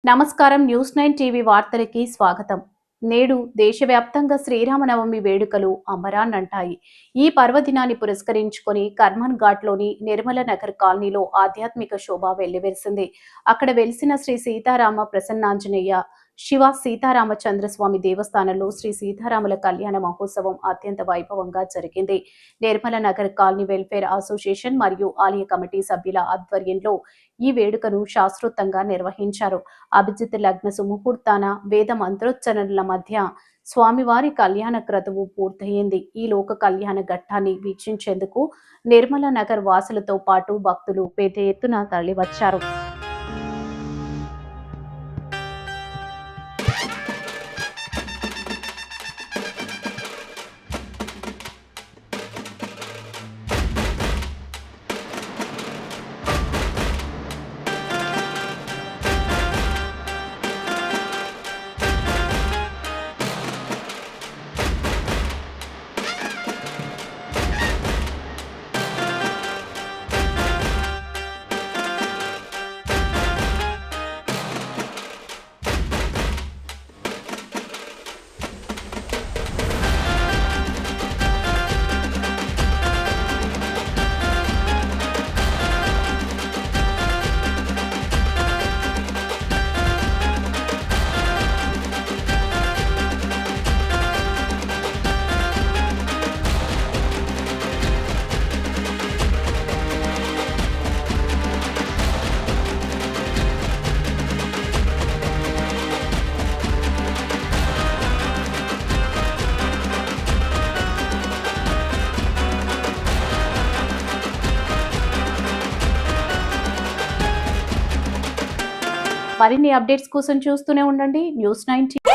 నమస్కారం. News 9 TV వార్తలకి స్వాగతం. నేడు దేశవ్యాప్తంగా శ్రీరామనవమి వేడుకలు అంబరాన్నంటాయి. ఈ పర్వదినాన్ని పురస్కరించుకొని కర్మన్ ఘాట్లోని నిర్మల నగర్ కాలనీలో ఆధ్యాత్మిక శోభ వెల్లివిరిసింది. అక్కడ వెలిసిన శ్రీ సీతారామ ప్రసన్నాంజనేయ శివ సీతారామచంద్రస్వామి దేవస్థానంలో శ్రీ సీతారాముల కళ్యాణ మహోత్సవం అత్యంత వైభవంగా జరిగింది. Nirmala Nagar colony welfare association మరియు ఆలయ కమిటీ సభ్యుల ఆధ్వర్యంలో ఈ వేడుకను శాస్త్రోక్తంగా నిర్వహించారు. అభిజిత్ లగ్న సుముహూర్తాన వేద మంత్రోచ్చరణల మధ్య స్వామివారి కళ్యాణ క్రతువు పూర్తయింది. ఈ లోక కళ్యాణ ఘట్టాన్ని వీక్షించేందుకు నిర్మల నగర్ వాసులతో పాటు భక్తులు పెద్ద ఎత్తున తరలివచ్చారు. మరిన్ని అప్డేట్స్ కోసం చూస్తూనే ఉండండి న్యూస్ 9.